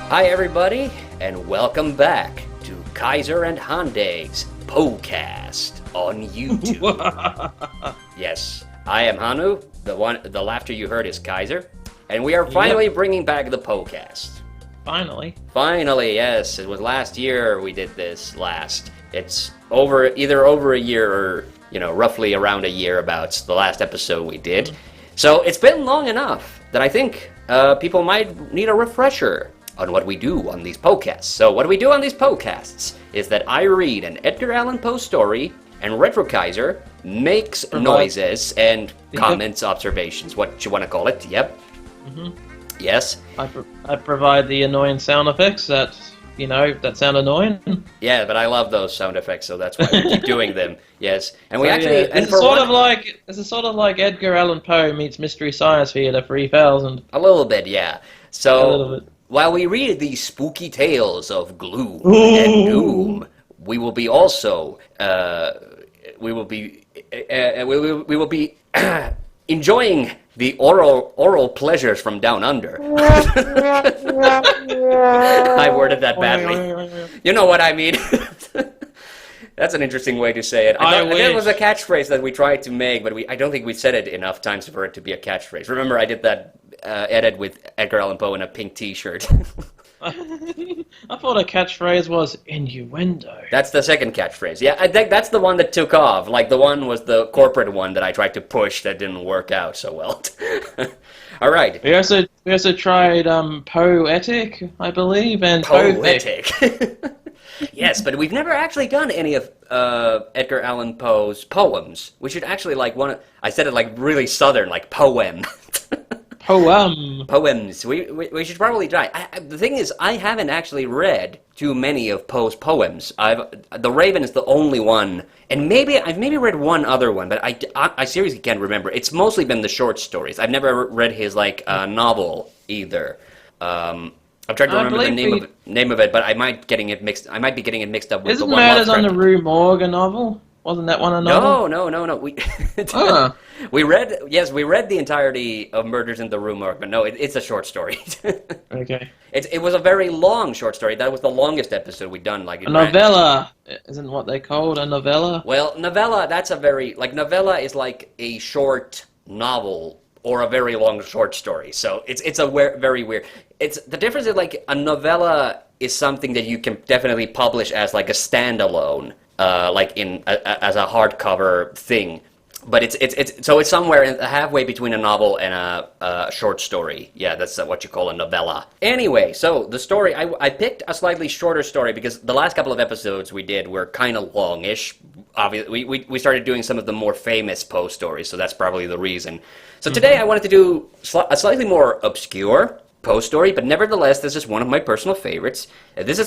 Hi everybody, and welcome back to Kaiser and Hande's Poecast on YouTube. Yes, I am Hannu. The laughter you heard is Kaiser, and we are finally bringing back the Poecast. Finally, yes. It was last year we did this last. It's either over a year or roughly around a year about the last episode we did. So it's been long enough that I think people might need a refresher on what we do on these podcasts. So what we do on these podcasts is that I read an Edgar Allan Poe story, and Retrokaiser makes noises and comments, observations, what you want to call it. Yep. Mm-hmm. Yes. I provide the annoying sound effects that sound annoying. Yeah, but I love those sound effects, so that's why we keep doing them. Yes, and we actually. Yeah, it's sort of like Edgar Allan Poe meets Mystery Science Theater 3000. A little bit, yeah. So. A little bit. While we read these spooky tales of gloom and doom, we will be enjoying the oral pleasures from down under. I worded that badly. You know what I mean. That's an interesting way to say it. I thought it was a catchphrase that we tried to make, but I don't think we said it enough times for it to be a catchphrase. Remember, I did that edit with Edgar Allan Poe in a pink T-shirt. I thought a catchphrase was innuendo. That's the second catchphrase. Yeah, I think that's the one that took off. Like, the one was the corporate one that I tried to push that didn't work out so well. All right. We also tried poetic, I believe, and poetic. Yes, but we've never actually done any of Edgar Allan Poe's poems. We should actually I said it like really southern, like poem. Poems. We should probably try. The thing is, I haven't actually read too many of Poe's poems. The Raven is the only one, and I've maybe read one other one, but I seriously can't remember. It's mostly been the short stories. I've never read his novel either. I'm trying to remember the name of it, but I might be getting it mixed up with the one. Isn't Murders on the Rue Morgue a novel? Wasn't that one a novel? No. We read the entirety of Murders in the Rue Morgue, but no, it's a short story. Okay. It was a very long short story. That was the longest episode we've done. Like a novella isn't what they called a novella. Well, novella. Novella is like a short novel or a very long short story. So it's a very weird. The difference is like a novella is something that you can definitely publish as like a standalone. As a hardcover thing, but it's somewhere halfway between a novel and a short story. Yeah, that's what you call a novella. Anyway, so the story I picked a slightly shorter story because the last couple of episodes we did were kind of longish. Obviously, we started doing some of the more famous Poe stories, so that's probably the reason. So today I wanted to do a slightly more obscure Poe story, but nevertheless, this is one of my personal favorites. This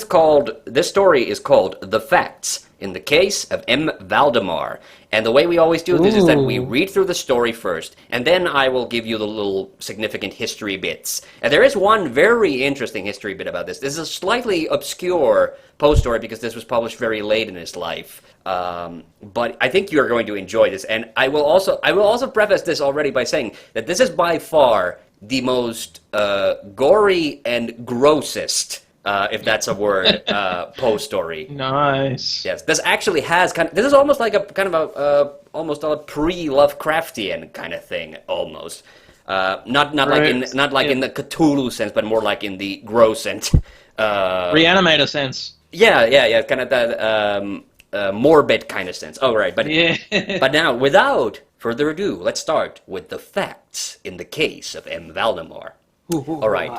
story is called The Facts in the Case of M. Valdemar. And the way we always do this is that we read through the story first, and then I will give you the little significant history bits. And there is one very interesting history bit about this. This is a slightly obscure Poe story because this was published very late in his life. But I think you're going to enjoy this. And I will also preface this already by saying that this is by far the most gory and grossest, if that's a word, Poe story. Nice. Yes, this actually has this is almost like almost a pre-Lovecraftian kind of thing, almost. Not like in the Cthulhu sense, but more like in the gross and Reanimator sense. Yeah, kind of that morbid kind of sense. Oh, right, but now without further ado, let's start with the facts in the case of M. Valdemar. All right.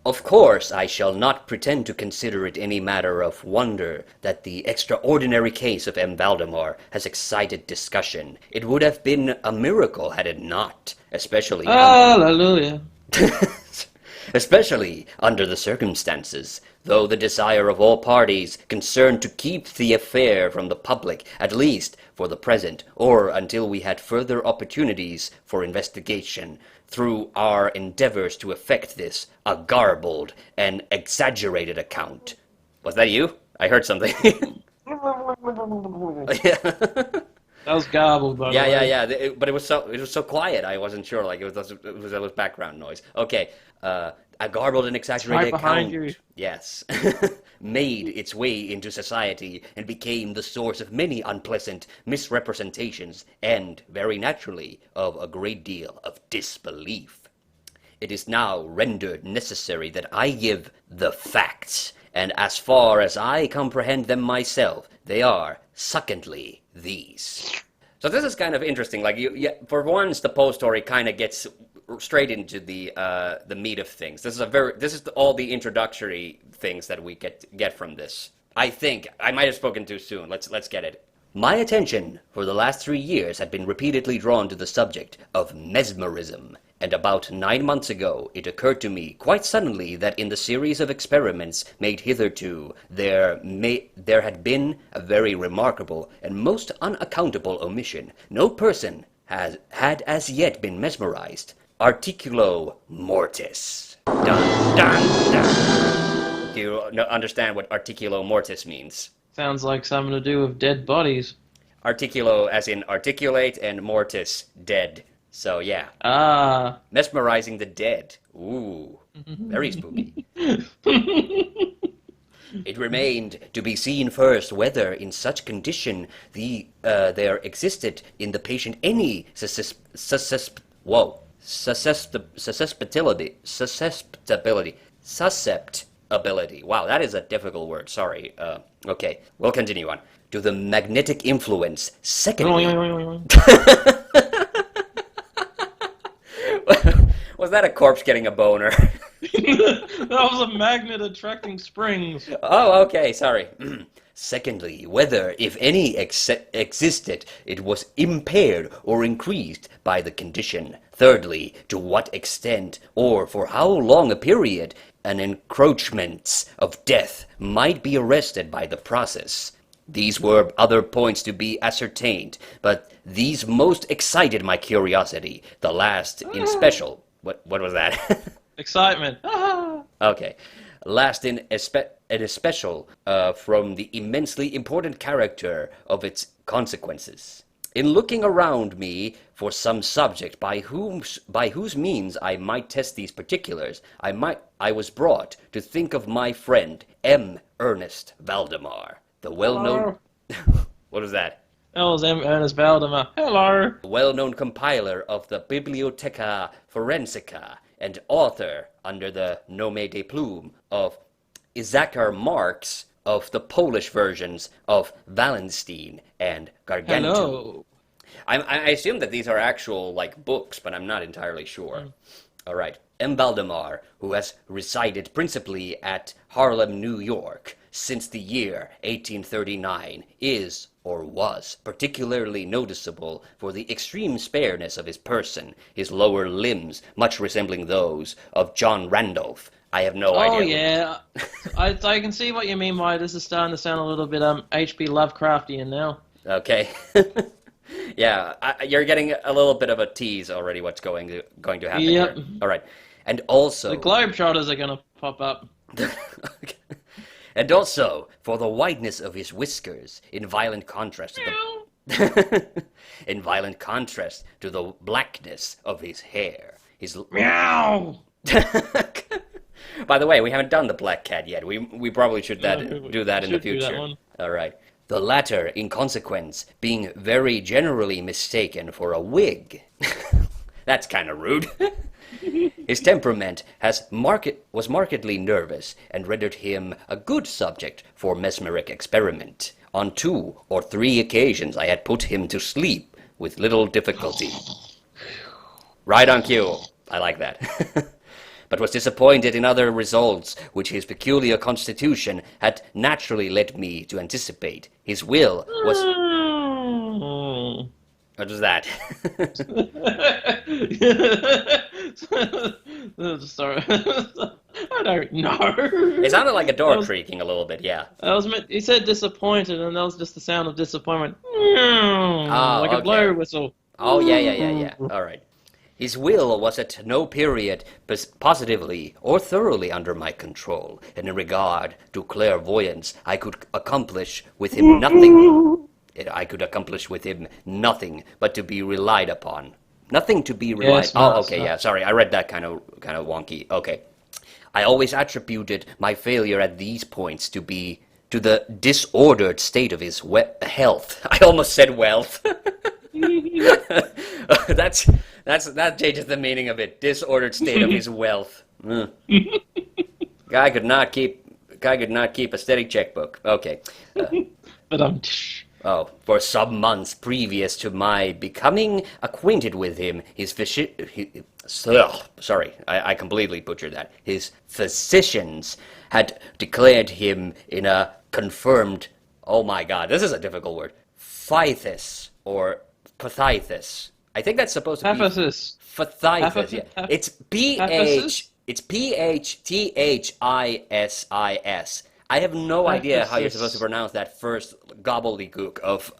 Of course, I shall not pretend to consider it any matter of wonder that the extraordinary case of M. Valdemar has excited discussion. It would have been a miracle had it not, especially... Hallelujah. Especially under the circumstances, though the desire of all parties concerned to keep the affair from the public, at least for the present, or until we had further opportunities for investigation, through our endeavors to effect this, a garbled and exaggerated account. Was that you? I heard something. That was garbled, by the way. Yeah. But it was so quiet. I wasn't sure. Like it was background noise. Okay. A garbled and exaggerated right behind account, you. yes, made its way into society and became the source of many unpleasant misrepresentations and, very naturally, of a great deal of disbelief. It is now rendered necessary that I give the facts, and as far as I comprehend them myself, they are, secondly, these. So this is kind of interesting. Like, for once, the Poe story kind of gets straight into the meat of things. This is all the introductory things that we get from this. I think I might have spoken too soon. Let's get it. My attention for the last 3 years had been repeatedly drawn to the subject of mesmerism, and about 9 months ago it occurred to me quite suddenly that in the series of experiments made hitherto there had been a very remarkable and most unaccountable omission. No person had as yet been mesmerized. Articulo mortis. Dun, dun, dun. Do you understand what articulo mortis means? Sounds like something to do with dead bodies. Articulo as in articulate and mortis, dead. So yeah. Ah. Mesmerizing the dead. Ooh. Very spooky. It remained to be seen first whether in such condition there existed in the patient any susceptibility. Wow, that is a difficult word. Sorry. Okay, we'll continue on. To the magnetic influence. Secondly... Was that a corpse getting a boner? That was a magnet attracting springs. Oh, okay, sorry. Secondly, whether, if any existed, it was impaired or increased by the condition. Thirdly, to what extent, or for how long a period, an encroachment of death might be arrested by the process. These were other points to be ascertained, but these most excited my curiosity. The last in special. What was that? Excitement. Okay. Last in especial from the immensely important character of its consequences. In looking around me for some subject by whose means I might test these particulars, I was brought to think of my friend M. Ernest Valdemar, the well-known... What was that? That was M. Ernest Valdemar. Hello. Well-known compiler of the Bibliotheca Forensica and author under the nom de plume of Isaacar Marx of the Polish versions of Wallenstein and Gargantua. Hello. I assume that these are actual, books, but I'm not entirely sure. All right. M. Valdemar, who has resided principally at Harlem, New York, since the year 1839, is, or was, particularly noticeable for the extreme spareness of his person, his lower limbs much resembling those of John Randolph. I have no idea. Oh, yeah. I can see what you mean by this is starting to sound a little bit H.P. Lovecraftian now. Okay. Yeah, you're getting a little bit of a tease already what's going to happen Yep. here. All right. And also... The Globetrotters are going to pop up. Okay. And also for the whiteness of his whiskers, in violent contrast to the blackness of his hair. His Meow. By the way, we haven't done the black cat yet. We probably should do that in the future. All right. The latter, in consequence, being very generally mistaken for a wig. That's kind of rude. His temperament was markedly nervous and rendered him a good subject for mesmeric experiment. On 2 or 3 occasions I had put him to sleep with little difficulty. Right on cue. I like that. But was disappointed in other results which his peculiar constitution had naturally led me to anticipate. His will was... What was that? Sorry. I don't know. It sounded like a door creaking a little bit, yeah. He said disappointed, and that was just the sound of disappointment. Oh, like a blow whistle. Oh, yeah. All right. His will was at no period positively or thoroughly under my control, and in regard to clairvoyance, I could accomplish with him nothing. But to be relied upon. Nothing to be relied... Yes, oh, okay, yeah, sorry, I read that kind of wonky. Okay. I always attributed my failure at these points to the disordered state of his health. I almost said wealth. That changes the meaning of it. Disordered state of his wealth. Guy could not keep a steady checkbook. Okay. But For some months previous to my becoming acquainted with him, I completely butchered that. His physicians had declared him in a confirmed, oh my god, this is a difficult word, phthisis or phthisis. I think that's supposed to be phthisis. Yeah. It's PHTHISIS. I have no idea how you're supposed to pronounce that first gobbledygook of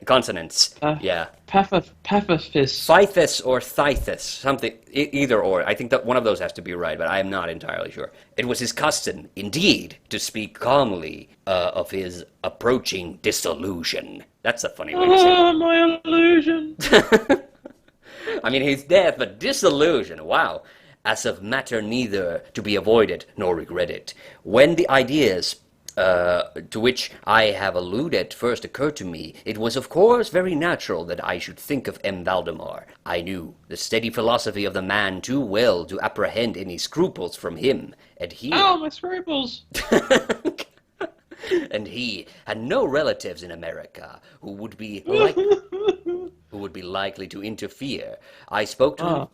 consonants. Yeah. Paphis. Phthisis or Thythis, something, either or. I think that one of those has to be right, but I am not entirely sure. It was his custom, indeed, to speak calmly of his approaching dissolution. That's a funny way to say it. Oh, my illusion. I mean, his death, but disillusion, wow. As of matter neither to be avoided nor regretted. When the ideas to which I have alluded first occurred to me, it was of course very natural that I should think of M. Valdemar. I knew the steady philosophy of the man too well to apprehend any scruples from him, and he... Oh, my scruples! And he had no relatives in America who would be likely to interfere. I spoke to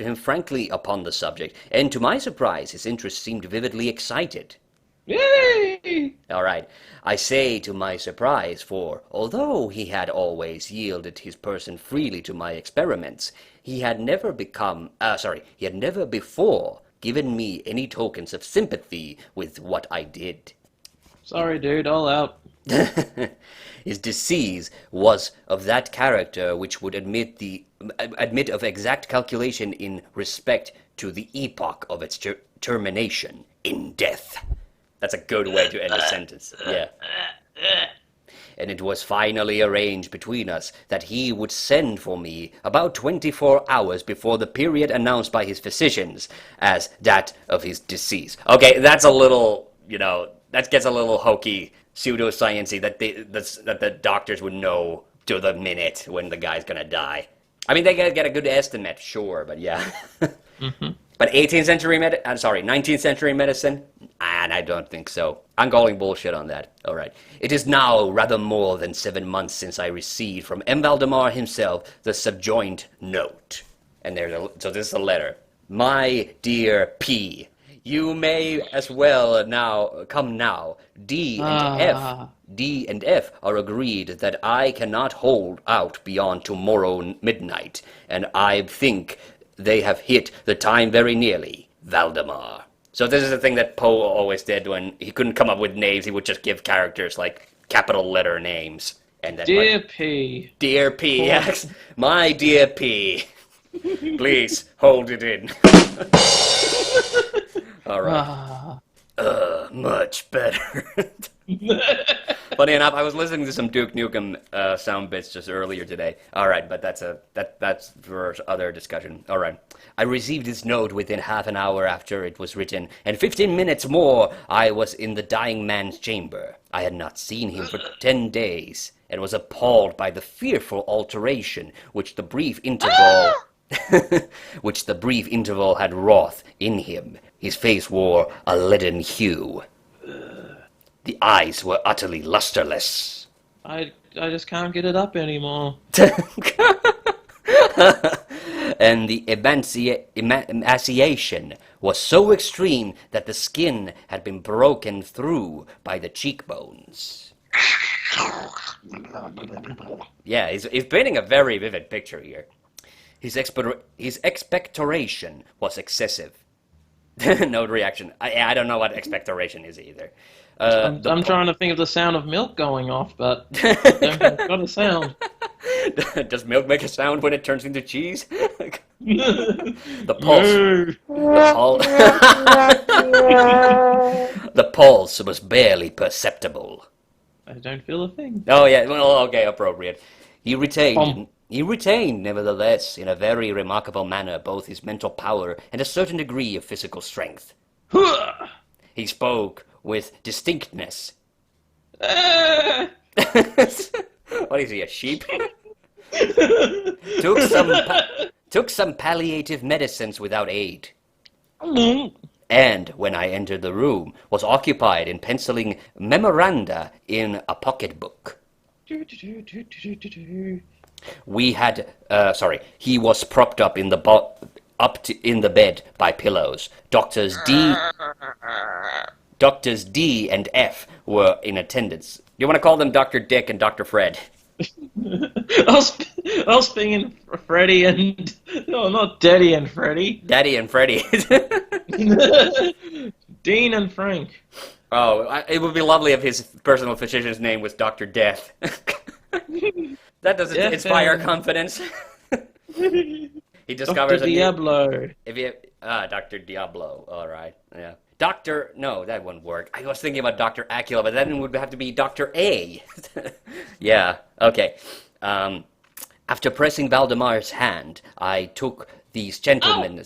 him frankly upon the subject, and to my surprise, his interest seemed vividly excited. Yay! All right, I say to my surprise, for although he had always yielded his person freely to my experiments, he had never before given me any tokens of sympathy with what I did. Sorry, dude, all out. His disease was of that character which would admit of exact calculation in respect to the epoch of its termination in death. That's a good way to end a sentence. Yeah. And it was finally arranged between us that he would send for me about 24 hours before the period announced by his physicians as that of his decease. Okay, that's a little, that gets a little hokey, pseudoscience-y, that the doctors would know to the minute when the guy's gonna die. I mean, they gotta get a good estimate, sure, but yeah. Mm-hmm. But 19th century medicine? And I don't think so. I'm calling bullshit on that. All right. It is now rather more than 7 months since I received from M. Valdemar himself the subjoined note. And so this is a letter. My dear P, you may as well come now. D and F are agreed that I cannot hold out beyond tomorrow midnight, and I think they have hit the time very nearly. Valdemar. So this is the thing that Poe always did when he couldn't come up with names. He would just give characters like capital letter names. And then Dear P. Dear P, yes. My dear P. Please hold it in. All right. Much better. Funny enough, I was listening to some Duke Nukem sound bits just earlier today. All right, but that's for other discussion. All right. I received this note within half an hour after it was written, and 15 minutes more I was in the dying man's chamber. I had not seen him for 10 days, and was appalled by the fearful alteration which the brief interval had wrought in him. His face wore a leaden hue. The eyes were utterly lusterless. I just can't get it up anymore. And the emaciation was so extreme that the skin had been broken through by the cheekbones. Yeah, he's painting a very vivid picture here. His expectoration was excessive. No reaction. I don't know what expectoration is either. I'm trying to think of the sound of milk going off, but I don't think it's got a sound. Does milk make a sound when it turns into cheese? The pulse. The pulse was barely perceptible. I don't feel a thing. Oh yeah, well, okay, appropriate. He retained He retained, nevertheless, in a very remarkable manner, both his mental power and a certain degree of physical strength. He spoke with distinctness. What is he, a sheep? Took some palliative medicines without aid. And when I entered the room, was occupied in penciling memoranda in a pocketbook. He was propped up in the bed by pillows. Doctors D and F were in attendance. You want to call them Dr. Dick and Dr. Fred? I was thinking Freddy and... No, not Daddy and Freddy. Daddy and Freddy. Dean and Frank. Oh, it would be lovely if his personal physician's name was Dr. Death. That doesn't inspire confidence. He discovers Dr. Diablo. Dr. Diablo. All right. Yeah. No, that wouldn't work. I was thinking about Dr. Acula, but then it would have to be Dr. A. Yeah. Okay. After pressing Valdemar's hand, I took these gentlemen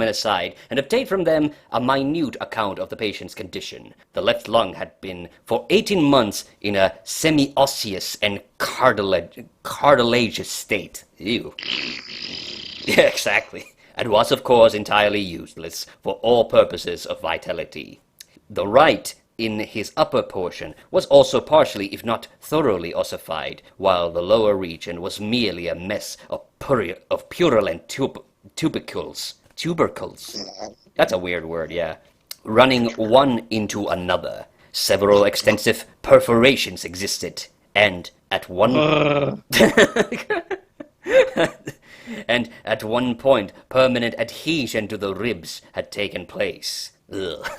aside and obtained from them a minute account of the patient's condition. The left lung had been for 18 months in a semi-osseous and cartilaginous state. Ew. Yeah, exactly. And was, of course, entirely useless for all purposes of vitality. The right, in his upper portion, was also partially, if not thoroughly, ossified, while the lower region was merely a mess of purulent tubercles. That's a weird word, yeah. Running one into another. Several extensive perforations existed, and at one... And at one point, permanent adhesion to the ribs had taken place. Ugh.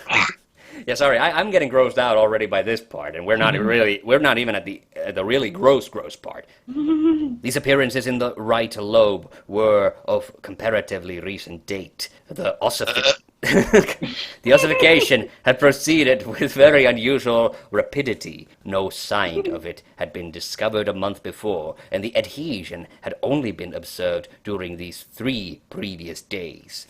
Yeah, sorry, I'm getting grossed out already by this part, and we're not even at the really gross part. These appearances in the right lobe were of comparatively recent date. The ossification had proceeded with very unusual rapidity. No sign of it had been discovered a month before, and the adhesion had only been observed during these 3 previous days.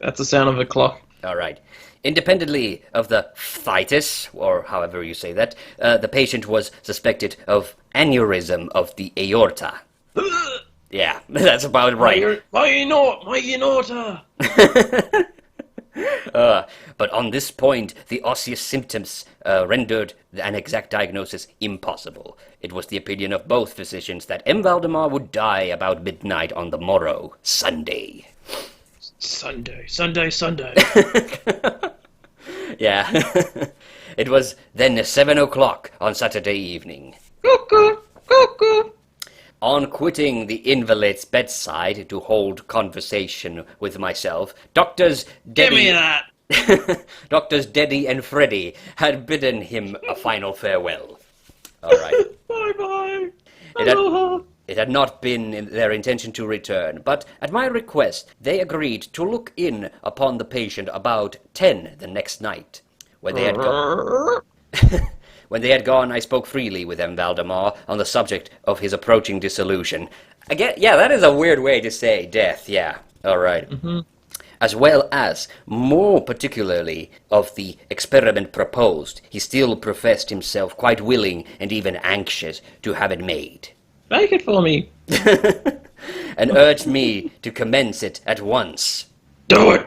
That's the sound of a clock. All right. Independently of the phthisis, or however you say that, the patient was suspected of aneurysm of the aorta. Yeah, that's about right. My aorta! But on this point, the osseous symptoms rendered an exact diagnosis impossible. It was the opinion of both physicians that M. Valdemar would die about midnight on the morrow, Sunday. Sunday. Yeah. It was then 7 o'clock on Saturday evening. Cuckoo. On quitting the invalid's bedside to hold conversation with myself, Doctors Give me that! Doctors Deddy and Freddy had bidden him a final farewell. All right. Bye-bye. It had not been their intention to return, but at my request, they agreed to look in upon the patient about 10 the next night. When they had gone, I spoke freely with M. Valdemar on the subject of his approaching dissolution. Again, yeah, that is a weird way to say death, yeah. All right. Mm-hmm. As well as, more particularly, of the experiment proposed. He still professed himself quite willing and even anxious to have it made. Make it for me. And urged me to commence it at once. Do it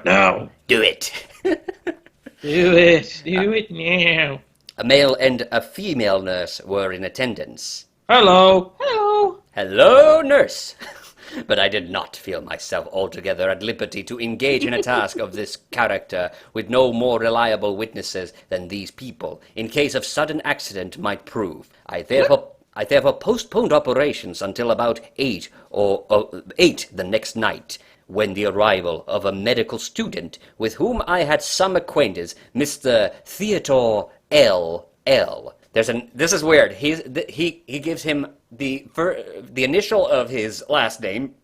now. Do it. Do it now. A male and a female nurse were in attendance. Hello, nurse. But I did not feel myself altogether at liberty to engage in a task of this character with no more reliable witnesses than these people, in case of sudden accident might prove. I therefore postponed operations until about 8 the next night, when the arrival of a medical student with whom I had some acquaintance, Mr. Theodore L. This is weird. He gives him the initial of his last name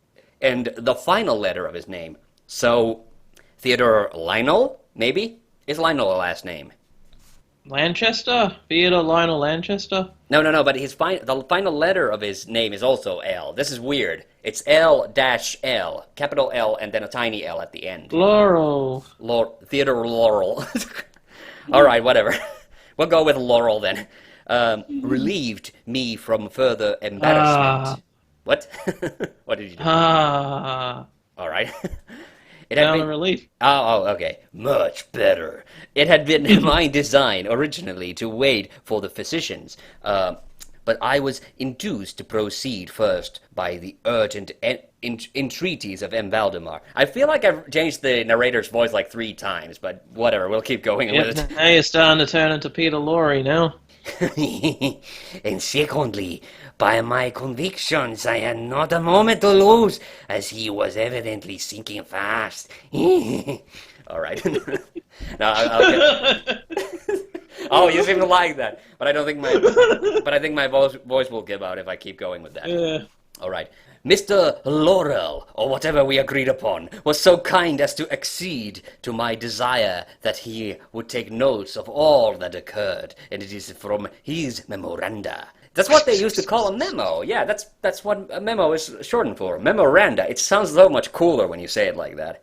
and the final letter of his name. So Theodore Lionel, maybe? Is Lionel a last name? Lanchester? Theodore Lionel Lanchester? No, but the final letter of his name is also L. This is weird. It's L-L, capital L, and then a tiny L at the end. Laurel. Theodore Laurel. All right, whatever. We'll go with Laurel then. Relieved me from further embarrassment. What? What did you do? All right. It had been Relief. Okay. Much better. It had been my design originally to wait for the physicians, but I was induced to proceed first by the urgent entreaties of M. Valdemar. I feel like I've changed the narrator's voice like 3 times, but whatever, we'll keep going with it. Now you're starting to turn into Peter Lorre now. And secondly, by my convictions, I had not a moment to lose, as he was evidently sinking fast. All right. No, oh, you seem to like that, but I think my voice will give out if I keep going with that. Yeah. All right. Mr. Laurel, or whatever we agreed upon, was so kind as to accede to my desire that he would take notes of all that occurred, and it is from his memoranda. That's what they used to call a memo. Yeah, that's what a memo is shortened for. Memoranda. It sounds so much cooler when you say it like that.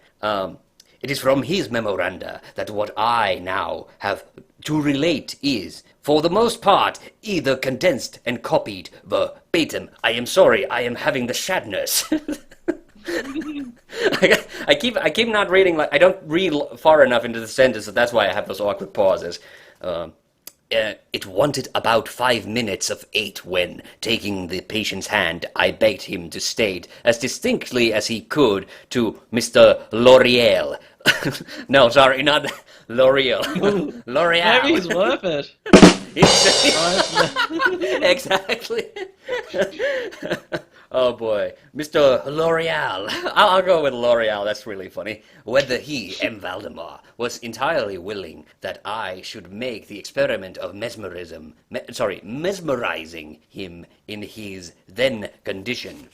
It is from his memoranda that what I now have to relate is, for the most part, either condensed and copied verbatim. I am sorry, I am having the shadness. I keep not reading, like I don't read far enough into the sentence, so that's why I have those awkward pauses. It wanted about 5 minutes of 8 when, taking the patient's hand, I begged him to state as distinctly as he could to Mr. L'Oreal. No, sorry, not L'Oreal. L'Oreal. Maybe he's worth it. Exactly. Oh boy, Mr. L'Oreal. I'll go with L'Oreal, that's really funny. Whether he, M. Valdemar, was entirely willing that I should make the experiment of mesmerizing him in his then condition.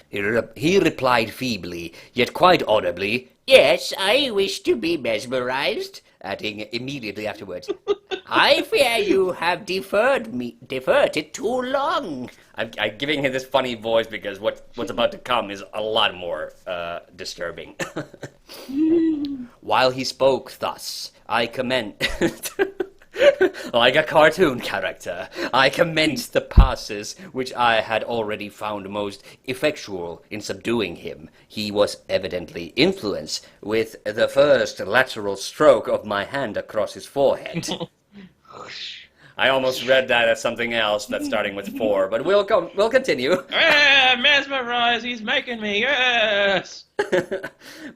He replied feebly, yet quite audibly, "Yes, I wish to be mesmerized," adding immediately afterwards, "I fear you have deferred it too long." I'm giving him this funny voice because what's about to come is a lot more disturbing. While he spoke thus, I like a cartoon character, I commenced the passes which I had already found most effectual in subduing him. He was evidently influenced with the first lateral stroke of my hand across his forehead. I almost read that as something else that's starting with 4, but we'll continue. Mesmerize, he's making me, yes!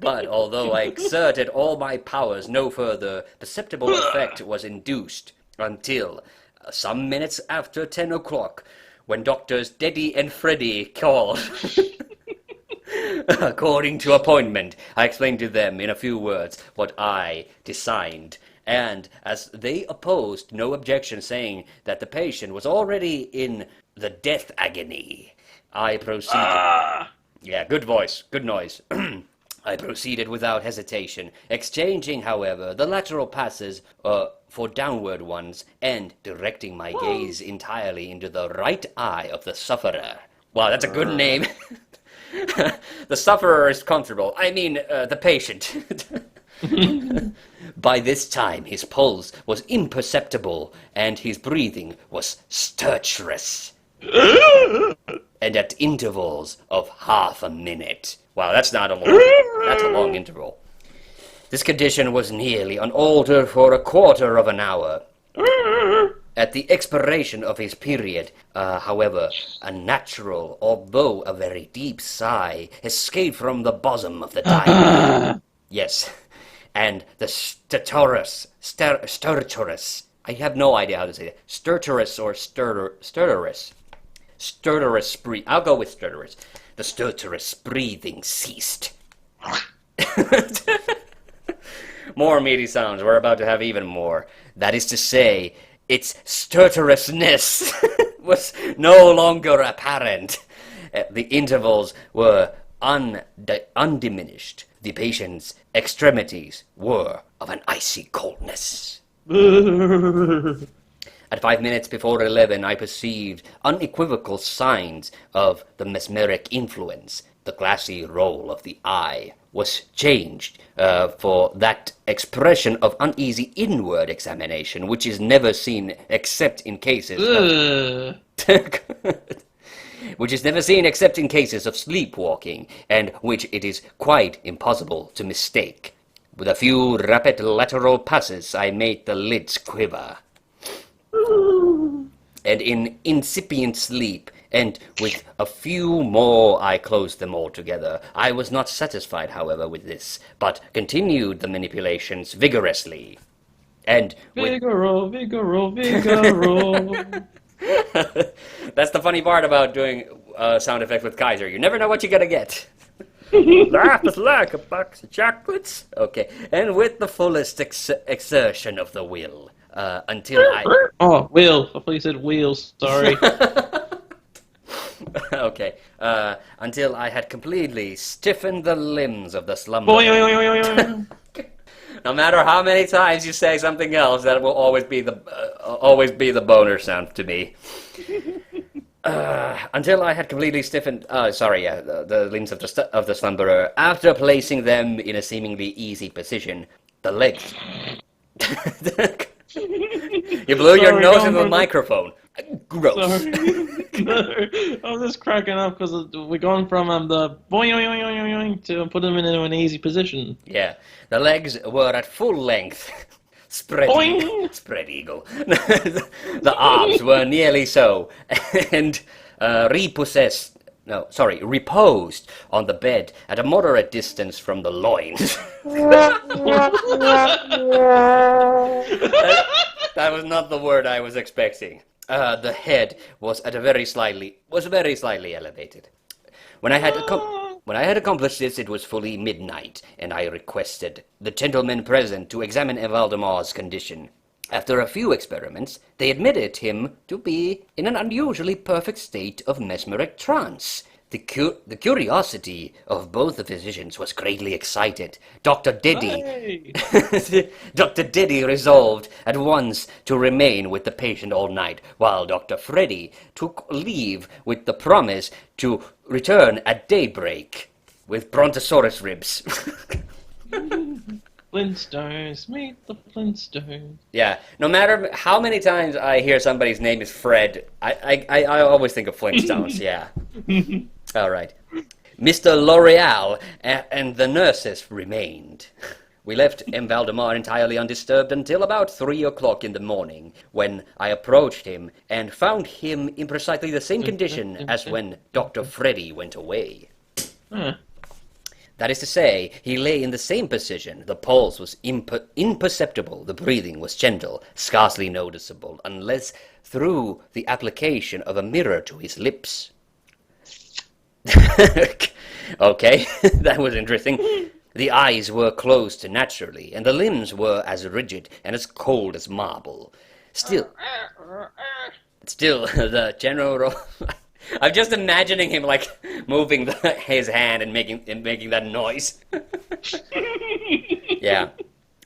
But although I exerted all my powers, no further perceptible effect was induced until some minutes after 10 o'clock, when Doctors Deddy and Freddy called. According to appointment, I explained to them in a few words what I designed. And as they opposed no objection, saying that the patient was already in the death agony, I proceeded. Yeah, good voice, good noise. I proceeded without hesitation, exchanging, however, the lateral passes for downward ones, and directing my gaze entirely into the right eye of the sufferer. Wow, that's a good name. The sufferer is comfortable. I mean, the patient. By this time his pulse was imperceptible, and his breathing was stertorous, and at intervals of half a minute. Wow, that's a long interval. This condition was nearly unaltered for a quarter of an hour. At the expiration of his period, however, a natural, although a very deep sigh escaped from the bosom of the dying. Yes. And the stertorous, I have no idea how to say it, stertorous or stertorous, I'll go with stertorous. The stertorous breathing ceased. More meaty sounds, we're about to have even more. That is to say, its stertorousness was no longer apparent. The intervals were undiminished. The patient's extremities were of an icy coldness. At 5 minutes before 11, I perceived unequivocal signs of the mesmeric influence. The glassy roll of the eye was changed for that expression of uneasy inward examination, which is never seen except in cases of... which is never seen except in cases of sleepwalking, and which it is quite impossible to mistake. With a few rapid lateral passes, I made the lids quiver. And in incipient sleep, and with a few more I closed them altogether. I was not satisfied, however, with this, but continued the manipulations vigorously. And with... Vigoro. That's the funny part about doing sound effects with Kaiser. You never know what you're gonna get. Laugh is like a box of chocolates. Okay, and with the fullest exertion of the will, until I... Oh, wheel. I thought you said wheels. Sorry. Okay, until I had completely stiffened the limbs of the slumber. No matter how many times you say something else, that will always be the boner sound to me. Until I had completely stiffened, the limbs of the slumberer. After placing them in a seemingly easy position, the legs... You blew your nose into the microphone. Gross. I was just cracking up because we're going from the boing to put them in an easy position. Yeah, the legs were at full length. Spread eagle. The arms were nearly so, and reposed on the bed at a moderate distance from the loins. That was not the word I was expecting. The head was very slightly elevated. When I had accomplished this, it was fully midnight, and I requested the gentlemen present to examine Valdemar's condition. After a few experiments, they admitted him to be in an unusually perfect state of mesmeric trance. The curiosity of both the physicians was greatly excited. Dr. Diddy resolved at once to remain with the patient all night, while Dr. Freddy took leave with the promise to return at daybreak with brontosaurus ribs. Flintstones, meet the Flintstones. Yeah, no matter how many times I hear somebody's name is Fred, I always think of Flintstones, yeah. All right. Mr. L'Oreal and the nurses remained. We left M. Valdemar entirely undisturbed until about 3 o'clock in the morning, when I approached him and found him in precisely the same condition as when Dr. Freddy went away. That is to say, he lay in the same position. The pulse was imperceptible, the breathing was gentle, scarcely noticeable, unless through the application of a mirror to his lips. Okay, that was interesting. The eyes were closed naturally, and the limbs were as rigid and as cold as marble. Still, the general... I'm just imagining him, like, moving his hand and making that noise. Yeah.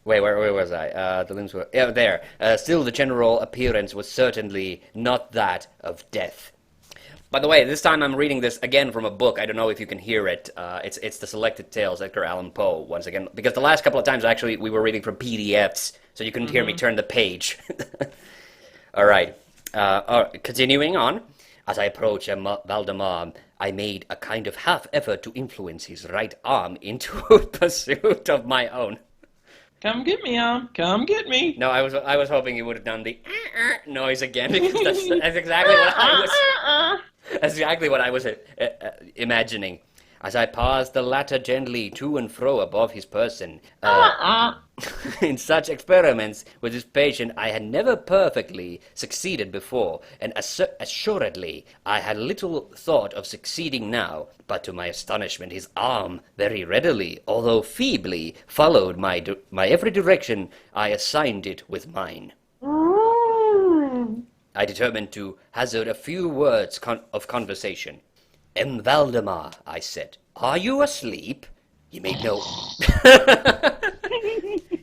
Wait, where was I? The limbs were... Yeah, there. Still, the general appearance was certainly not that of death. By the way, this time I'm reading this again from a book. I don't know if you can hear it. It's the Selected Tales, Edgar Allan Poe, once again. Because the last couple of times, actually, we were reading from PDFs, so you couldn't hear me turn the page. All right. Continuing on. As I approached Valdemar, I made a kind of half effort to influence his right arm into pursuit of my own. Come get me, arm. Come get me. No, I was hoping you would have done the noise again, because that's exactly what I was... That's exactly what I was imagining. As I passed the latter gently to and fro above his person. In such experiments with his patient, I had never perfectly succeeded before, and assuredly I had little thought of succeeding now. But to my astonishment, his arm very readily, although feebly, followed my every direction I assigned it with mine. I determined to hazard a few words of conversation. M. Valdemar, I said, are you asleep? He made no...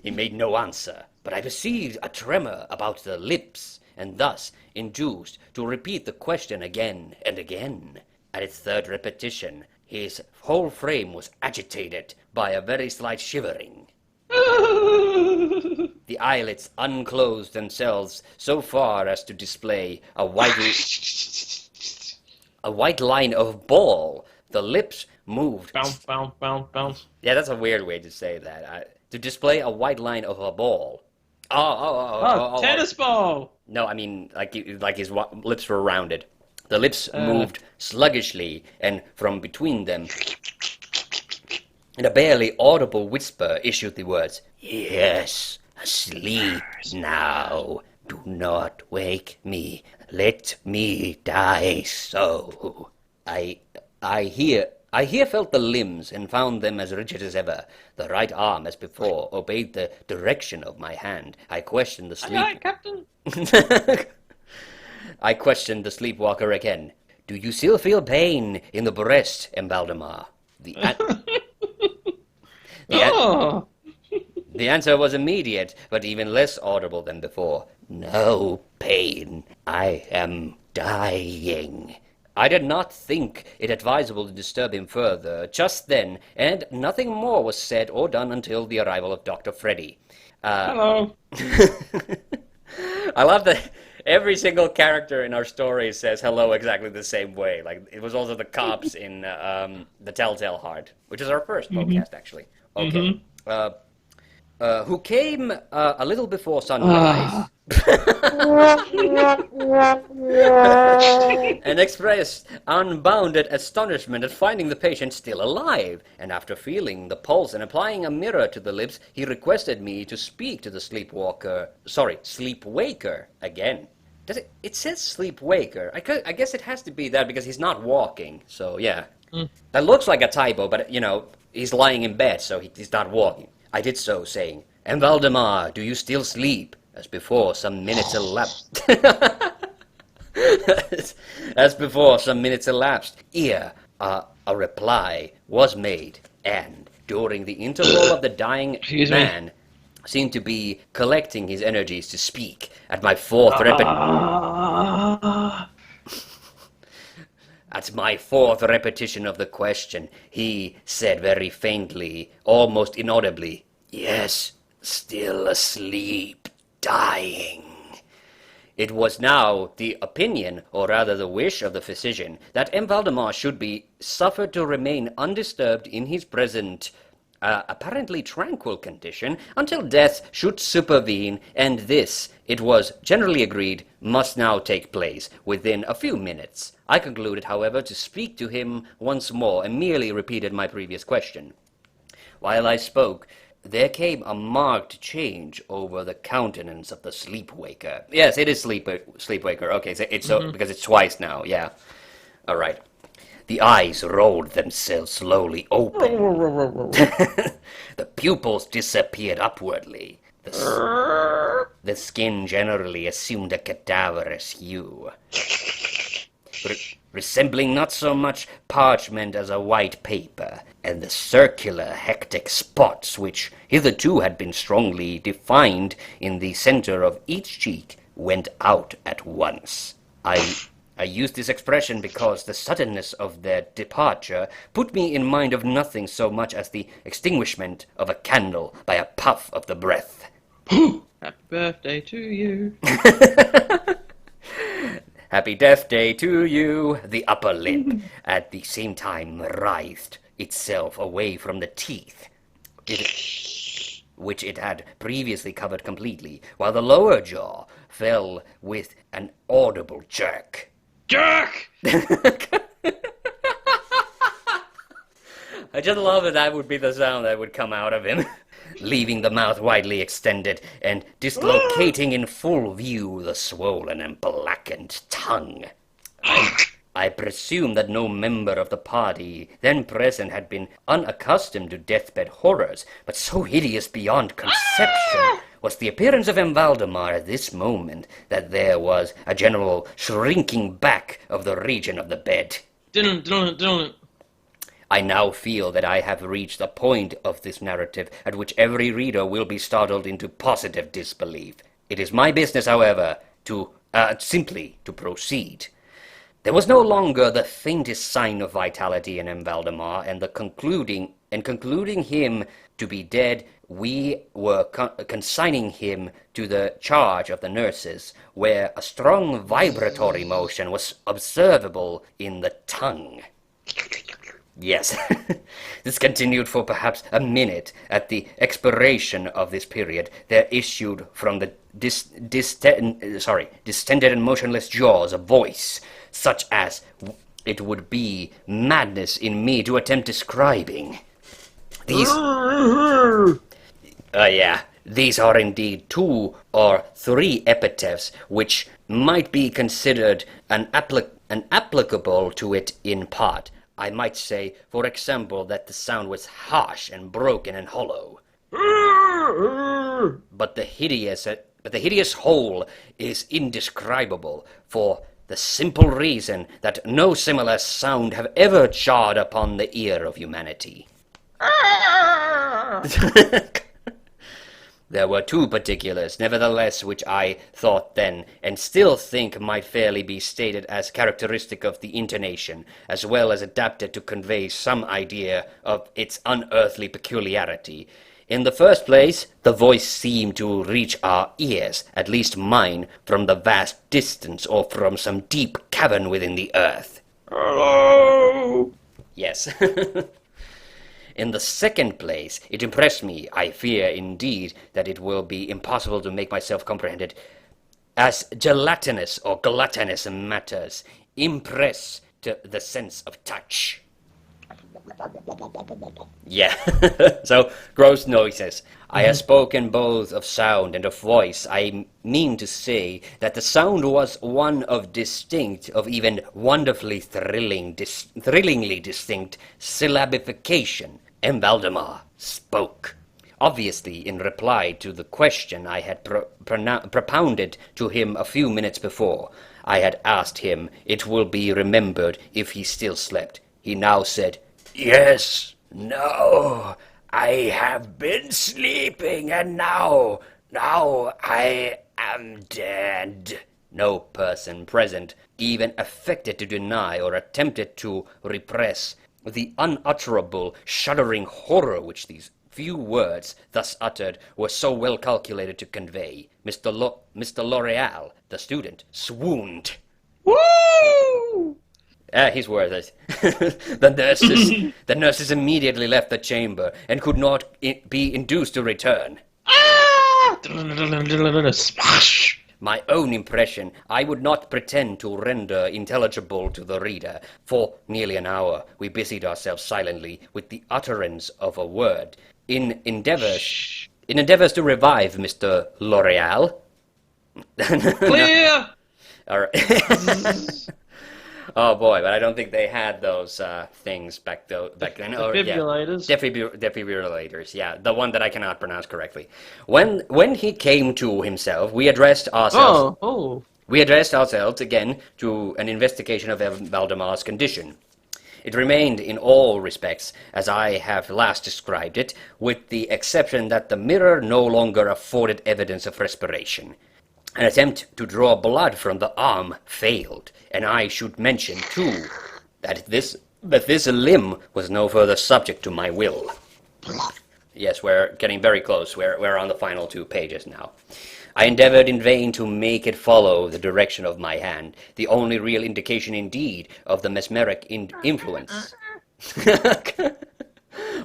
He made no answer, but I perceived a tremor about the lips and thus induced to repeat the question again and again. At its third repetition, his whole frame was agitated by a very slight shivering. The eyelids unclosed themselves so far as to display a white line of ball. The lips moved. Bounce, bounce, bounce, bounce. Yeah, that's a weird way to say that. To display a white line of a ball. Tennis ball! No, I mean, like his lips were rounded. The lips moved sluggishly, and from between them, in a barely audible whisper, issued the words, "Yes, asleep now. Do not wake me. Let me die so." I here felt the limbs and found them as rigid as ever. The right arm, as before, obeyed the direction of my hand. I questioned the sleep. Aye, Captain. I questioned the sleepwalker again. "Do you still feel pain in the breast, Valdemar?" The answer was immediate, but even less audible than before. "No pain. I am dying." I did not think it advisable to disturb him further just then, and nothing more was said or done until the arrival of Dr. Freddy. Hello. I love that every single character in our story says hello exactly the same way. Like, it was also the cops in The Telltale Heart, which is our first podcast, actually. Okay. Who came a little before sunrise and expressed unbounded astonishment at finding the patient still alive. And after feeling the pulse and applying a mirror to the lips, he requested me to speak to the sleepwaker again. It says sleepwaker. I guess it has to be that because he's not walking. So yeah, that looks like a typo, but he's lying in bed, so he's not walking. I did so, saying, "And Valdemar, do you still sleep?" As before, some minutes elapsed. As before, some minutes elapsed. Ere a reply was made, and during the interval of the dying man seemed to be collecting his energies to speak. At my fourth repetition of the question, he said very faintly, almost inaudibly, "Yes, still asleep, dying." It was now the opinion, or rather the wish of the physician, that Valdemar should be suffered to remain undisturbed in his present apparently tranquil condition until death should supervene, and this, it was generally agreed, must now take place within a few minutes. I concluded, however, to speak to him once more, and merely repeated my previous question. While I spoke, there came a marked change over the countenance of the sleepwaker. Yes, it is sleepwaker. Okay, so it's because it's twice now. Yeah. All right. The eyes rolled themselves slowly open. The pupils disappeared upwardly. The skin generally assumed a cadaverous hue, resembling not so much parchment as a white paper, and the circular hectic spots which hitherto had been strongly defined in the center of each cheek went out at once. I use this expression because the suddenness of their departure put me in mind of nothing so much as the extinguishment of a candle by a puff of the breath. Happy birthday to you. Happy death day to you. The upper lip at the same time writhed itself away from the teeth, which it had previously covered completely, while the lower jaw fell with an audible jerk. Jerk! I just love that would be the sound that would come out of him. Leaving the mouth widely extended and dislocating in full view the swollen and blackened tongue. I presume that no member of the party then present had been unaccustomed to deathbed horrors, but so hideous beyond conception was the appearance of Valdemar at this moment that there was a general shrinking back of the region of the bed. I now feel that I have reached a point of this narrative at which every reader will be startled into positive disbelief. It is my business, however, to simply to proceed. There was no longer the faintest sign of vitality in M. Valdemar, and concluding him to be dead, we were consigning him to the charge of the nurses, where a strong vibratory motion was observable in the tongue. Yes, this continued for perhaps a minute. At the expiration of this period, there issued from the distended and motionless jaws a voice, such as it would be madness in me to attempt describing. These are indeed 2 or 3 epithets which might be considered applicable to it in part. I might say, for example, that the sound was harsh and broken and hollow. But the hideous whole is indescribable, for the simple reason that no similar sound have ever jarred upon the ear of humanity. There were 2 particulars, nevertheless, which I thought then, and still think might fairly be stated as characteristic of the intonation, as well as adapted to convey some idea of its unearthly peculiarity. In the first place, the voice seemed to reach our ears, at least mine, from the vast distance or from some deep cavern within the earth. Hello! Yes. In the second place, it impressed me, I fear indeed that it will be impossible to make myself comprehended, as gelatinous or gluttonous matters impress to the sense of touch. Yeah, so gross noises. I have spoken both of sound and of voice. I mean to say that the sound was one of distinct, of even wonderfully thrillingly distinct syllabification. M. Valdemar spoke. Obviously, in reply to the question I had propounded to him a few minutes before, I had asked him, it will be remembered, if he still slept. He now said, "Yes, no, I have been sleeping, and now I am dead." No person present even affected to deny or attempted to repress the unutterable, shuddering horror which these few words, thus uttered, were so well calculated to convey. Mr. L'Oreal, the student, swooned. Woo! He's worth it. The nurses immediately left the chamber and could not be induced to return. Smash! My own impression I would not pretend to render intelligible to the reader. For nearly an hour we busied ourselves silently with the utterance of a word, in endeavors to revive Mr. L'Oreal. Clear! All right. Oh boy, but I don't think they had those things back then. Defibrillators. Yeah, defibrillators, yeah, the one that I cannot pronounce correctly. When he came to himself, we addressed ourselves. We addressed ourselves again to an investigation of Valdemar's condition. It remained in all respects as I have last described it, with the exception that the mirror no longer afforded evidence of respiration. An attempt to draw blood from the arm failed, and I should mention, too, that this limb was no further subject to my will. Yes, we're getting very close. We're on the final 2 pages now. I endeavored in vain to make it follow the direction of my hand, the only real indication indeed of the mesmeric influence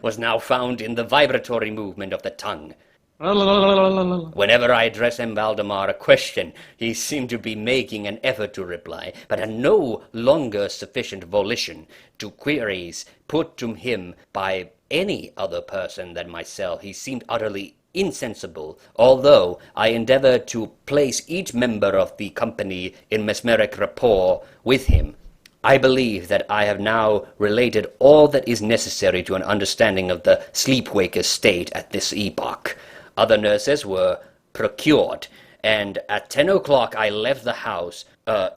was now found in the vibratory movement of the tongue. Whenever I addressed M. Valdemar a question, he seemed to be making an effort to reply, but had no longer sufficient volition to queries put to him by any other person than myself. He seemed utterly insensible, although I endeavored to place each member of the company in mesmeric rapport with him. I believe that I have now related all that is necessary to an understanding of the sleepwaker's state at this epoch. Other nurses were procured, and at 10 o'clock I left the house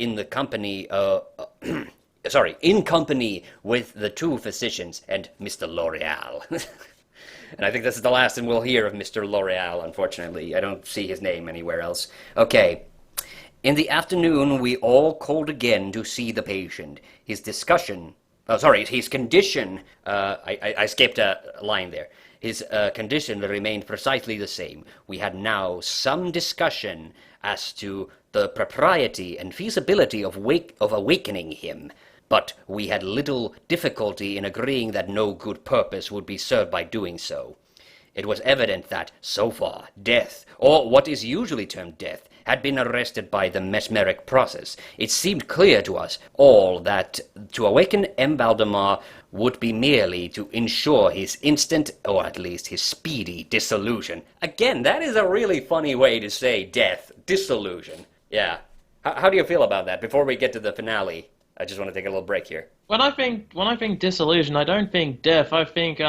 in company with the 2 physicians and Mr. L'Oreal. And I think this is the last and we'll hear of Mr. L'Oreal, unfortunately. I don't see his name anywhere else. Okay. In the afternoon, we all called again to see the patient. His condition, I skipped a line there. His condition remained precisely the same. We had now some discussion as to the propriety and feasibility of awakening him, but we had little difficulty in agreeing that no good purpose would be served by doing so. It was evident that, so far, death, or what is usually termed death, had been arrested by the mesmeric process. It seemed clear to us all that to awaken M. Valdemar would be merely to ensure his instant, or at least his speedy, dissolution. Again, that is a really funny way to say death. Dissolution. Yeah. How do you feel about that? Before we get to the finale, I just want to take a little break here. When I think disillusion, I don't think death. I think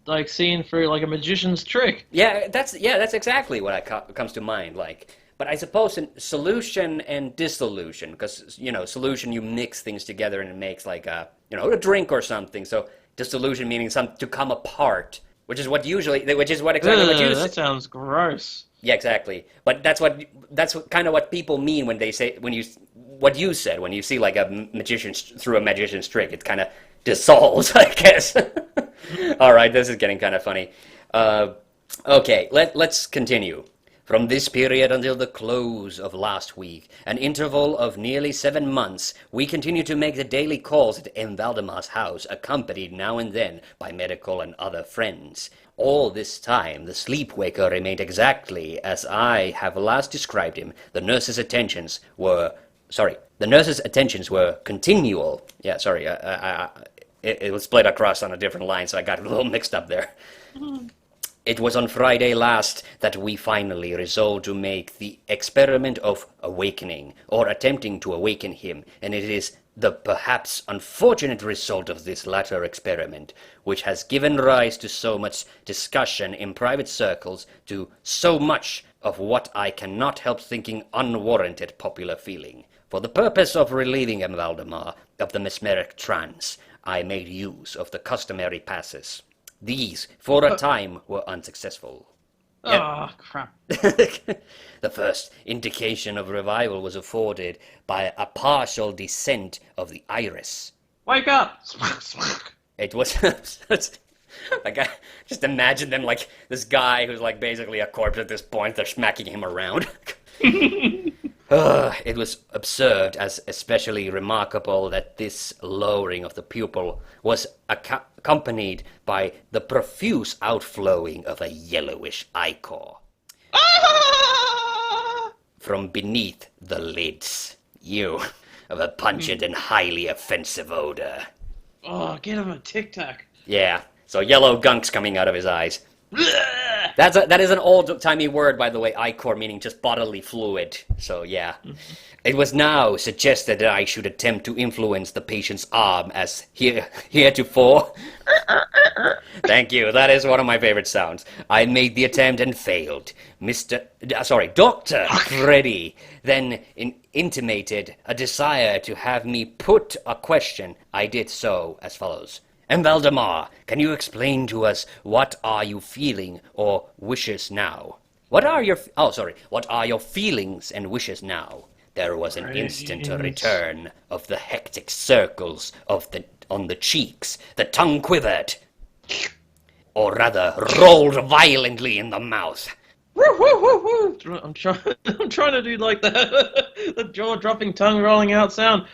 like seeing through like a magician's trick. Yeah, that's exactly what comes to mind. Like, but I suppose in solution and dissolution, because solution you mix things together and it makes like a drink or something. So dissolution meaning to come apart, which is exactly what you That sounds gross. Yeah, exactly. But that's kind of what people mean when they say what you said when you see like a magician through a magician's trick. It kind of dissolves, I guess. All right, this is getting kind of funny. Okay, let's continue. From this period until the close of last week, an interval of nearly 7 months, we continued to make the daily calls at M. Valdemar's house, accompanied now and then by medical and other friends. All this time, the sleepwaker remained exactly as I have last described him. The nurse's attentions were continual. Yeah, sorry, it was split across on a different line, so I got a little mixed up there. It was on Friday last that we finally resolved to make the experiment of awakening, or attempting to awaken him, and it is the perhaps unfortunate result of this latter experiment, which has given rise to so much discussion in private circles, to so much of what I cannot help thinking unwarranted popular feeling. For the purpose of relieving M. Valdemar of the mesmeric trance, I made use of the customary passes. These, for a time, were unsuccessful. Oh, crap. The first indication of revival was afforded by a partial descent of the iris. Wake up! It was... like, I just imagine them like this guy who's like basically a corpse at this point. They're smacking him around. It was observed as especially remarkable that this lowering of the pupil was accompanied by the profuse outflowing of a yellowish ichor from beneath the lids. Of a pungent and highly offensive odor. Oh, get him a Tic Tac. Yeah, so yellow gunks coming out of his eyes. That is an old-timey word, by the way, ichor, meaning just bodily fluid. So, yeah. It was now suggested that I should attempt to influence the patient's arm as heretofore. Thank you, that is one of my favorite sounds. I made the attempt and failed. Dr. Freddy then intimated a desire to have me put a question. I did so as follows. And Valdemar, can you explain to us what are you feeling or wishes now? What are your feelings and wishes now? There was an instant return of the hectic circles on the cheeks. The tongue quivered, or rather rolled violently in the mouth. I'm trying to do like the jaw-dropping, tongue-rolling out sound.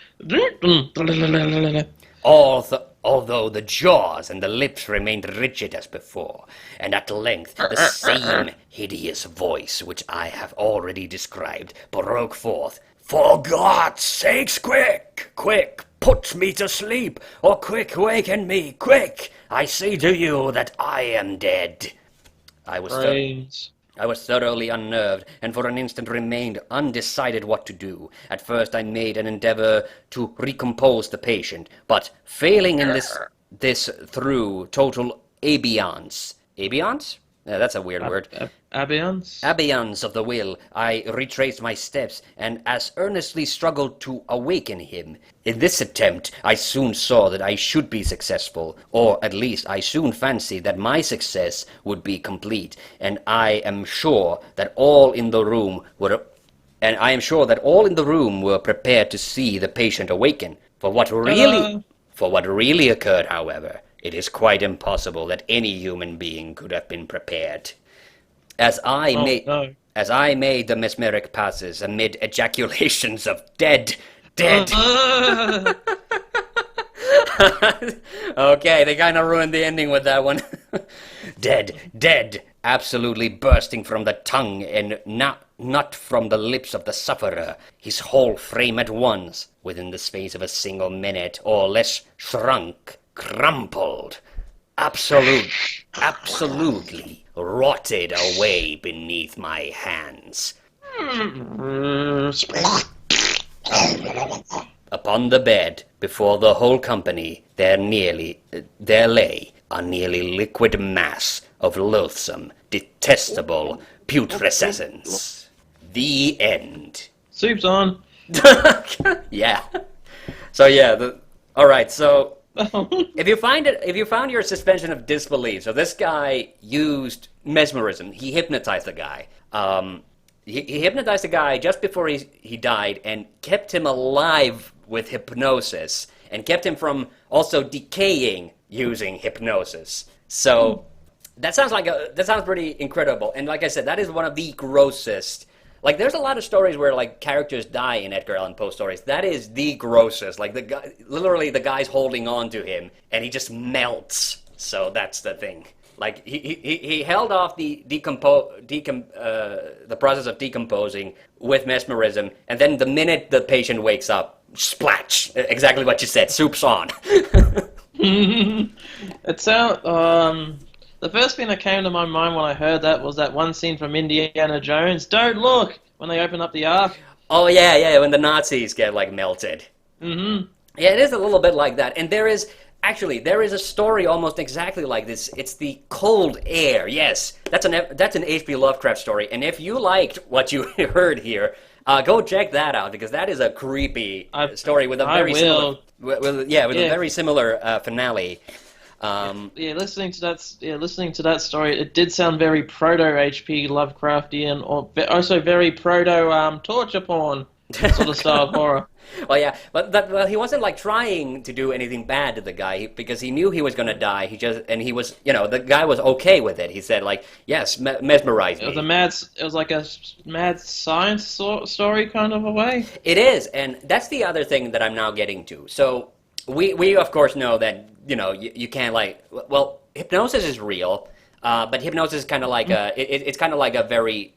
Although the jaws and the lips remained rigid as before, and at length the same hideous voice which I have already described broke forth. For God's sakes, quick, put me to sleep, or quick, waken me, quick! I say to you that I am dead. I was thoroughly unnerved, and for an instant remained undecided what to do. At first I made an endeavor to recompose the patient, but failing in this through total abeyance. Abeyance? Yeah, that's a weird word. Abeyance? Abeyance of the will. I retraced my steps, and as earnestly struggled to awaken him. In this attempt, I soon saw that I should be successful, or at least I soon fancied that my success would be complete, and I am sure that all in the room were And I am sure that all in the room were prepared to see the patient awaken. For what really occurred, however, it is quite impossible that any human being could have been prepared. As I made the mesmeric passes amid ejaculations of dead. Okay, they kind of ruined the ending with that one. dead, absolutely bursting from the tongue and not from the lips of the sufferer, his whole frame at once, within the space of a single minute or less, shrunk, crumpled, absolutely rotted away beneath my hands. Upon the bed, before the whole company, there lay a nearly liquid mass of loathsome, detestable putrescence. The end. Soup's on. Yeah. So yeah, all right. So if you found your suspension of disbelief, so this guy used mesmerism. He hypnotized the guy. He hypnotized the guy just before he died and kept him alive with hypnosis and kept him from also decaying using hypnosis. So that sounds pretty incredible. And like I said, that is one of the grossest. Like, there's a lot of stories where like characters die in Edgar Allan Poe stories. That is the grossest. Like the guy's holding on to him and he just melts. So that's the thing. Like he held off the process of decomposing with mesmerism, and then the minute the patient wakes up, splatch! Exactly what you said. Soup's on. It sound the first thing that came to my mind when I heard that was that one scene from Indiana Jones. Don't look when they open up the Ark. Oh yeah, when the Nazis get like melted. Mm-hmm. Yeah, it is a little bit like that, and there is a story almost exactly like this. It's the Cold Air. Yes, that's an H.P. Lovecraft story. And if you liked what you heard here, go check that out because that is a creepy story with a very similar finale. Listening to that story, it did sound very proto H.P. Lovecraftian, or also very proto torture porn sort of style horror. Well, yeah, but he wasn't like trying to do anything bad to the guy because he knew he was going to die. The guy was okay with it. He said like, yes, mesmerize me. It was like a mad science story kind of a way. It is, and that's the other thing that I'm now getting to. So we of course know that you can't hypnosis is real, but hypnosis is kind of like it's kind of like a very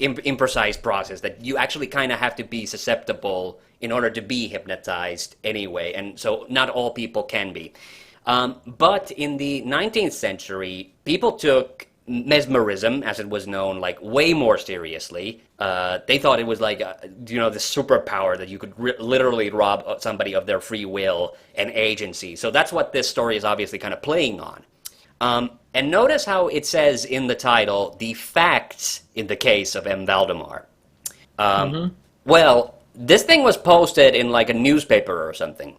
imprecise process that you actually kind of have to be susceptible in order to be hypnotized anyway, and so not all people can be. But in the 19th century, people took mesmerism, as it was known, like way more seriously. They thought it was like this superpower that you could literally rob somebody of their free will and agency. So that's what this story is obviously kind of playing on. And notice how it says in the title, the facts in the case of M. Valdemar. Well, this thing was posted in like a newspaper or something.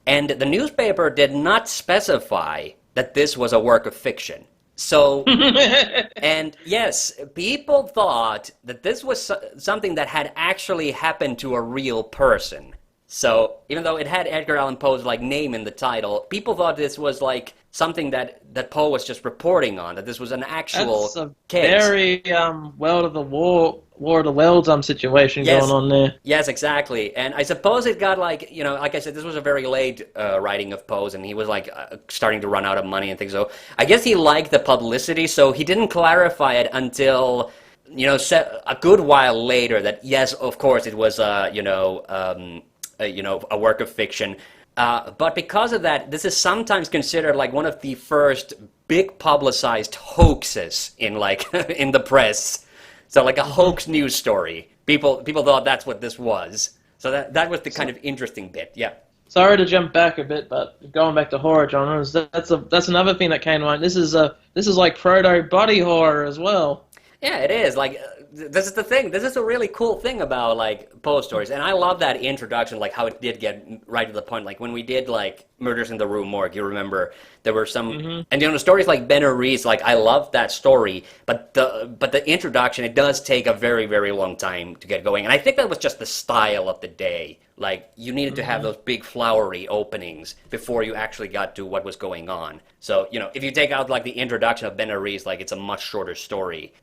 And the newspaper did not specify that this was a work of fiction. So, and yes, people thought that this was something that had actually happened to a real person. So, even though it had Edgar Allan Poe's like name in the title, people thought this was like something that Poe was just reporting on, that this was an actual case. That's a very War of the Worlds situation going on there. Yes, exactly. And I suppose it got like, like I said, this was a very late writing of Poe's, and he was like starting to run out of money and things. So I guess he liked the publicity, so he didn't clarify it until a good while later that yes, of course, it was a work of fiction. But because of that, this is sometimes considered like one of the first big publicized hoaxes in in the press. So like a hoax news story. People thought that's what this was. So that was the kind of interesting bit. Yeah. Sorry to jump back a bit, but going back to horror genres, that's another thing that came to mind. This is like proto body horror as well. Yeah, it is. Like this is the thing. This is a really cool thing about like Poe stories, and I love that introduction, like how it did get right to the point. Like when we did like Murders in the Rue Morgue, you remember there were some, and stories like Ben Reese. Like I love that story, but the introduction, it does take a very very long time to get going, and I think that was just the style of the day. Like you needed to have those big flowery openings before you actually got to what was going on. So if you take out like the introduction of Ben Reese, like it's a much shorter story.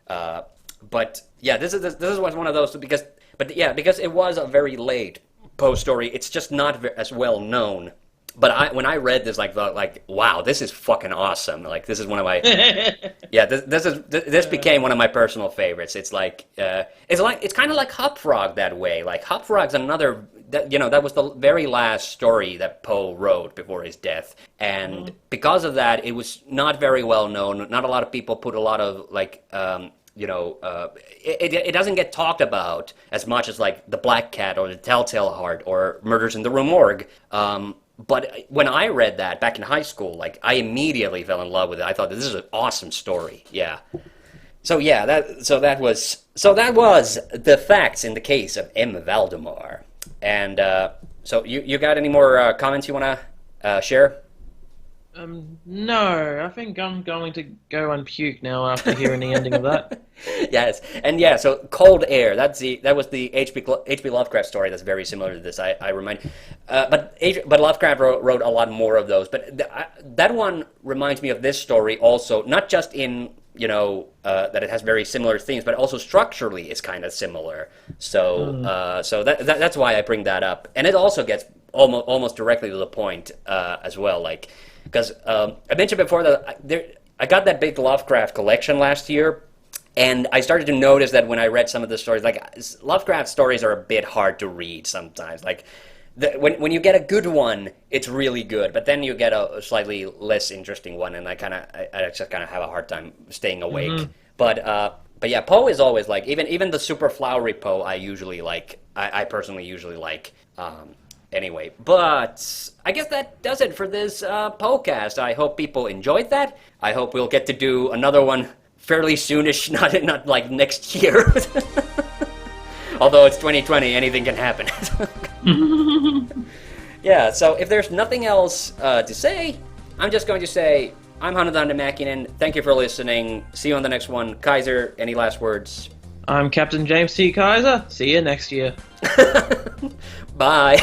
But yeah, this is one of those because it was a very late Poe story. It's just not as well known. But when I read this, like wow, this is fucking awesome. Like this is one of my this became one of my personal favorites. It's kind of like Hop Frog that way. Like Hop Frog's another that was the very last story that Poe wrote before his death, and because of that, it was not very well known. Not a lot of people put a lot of like. It doesn't get talked about as much as like The Black Cat or The Telltale Heart or Murders in the Rue Morgue. But when I read that back in high school, like I immediately fell in love with it. I thought this is an awesome story. Yeah. So yeah, that was the facts in the case of M. Valdemar. And so you got any more comments you want to share? No, I think I'm going to go and puke now after hearing the ending of that. Yes, and yeah, so Cold Air, that was the H.P. Lovecraft story that's very similar to this, I remind. But Lovecraft wrote a lot more of those. But that one reminds me of this story also, not just in, that it has very similar themes, but also structurally is kind of similar. So so that's why I bring that up. And it also gets almost directly to the point as well, like... Because I mentioned before that I got that big Lovecraft collection last year, and I started to notice that when I read some of the stories, like Lovecraft stories are a bit hard to read sometimes. Like when you get a good one, it's really good, but then you get a slightly less interesting one, and I just kind of have a hard time staying awake. But yeah, Poe is always like even the super flowery Poe I usually like. I personally usually like. Anyway, but I guess that does it for this Poecast. I hope people enjoyed that. I hope we'll get to do another one fairly soonish, not like next year. Although it's 2020, anything can happen. Yeah, so if there's nothing else to say, I'm just going to say, I'm Hannu TheHande Mäkinen. Thank you for listening. See you on the next one. Kaiser, any last words? I'm Captain James T. Kaiser. See you next year. Bye.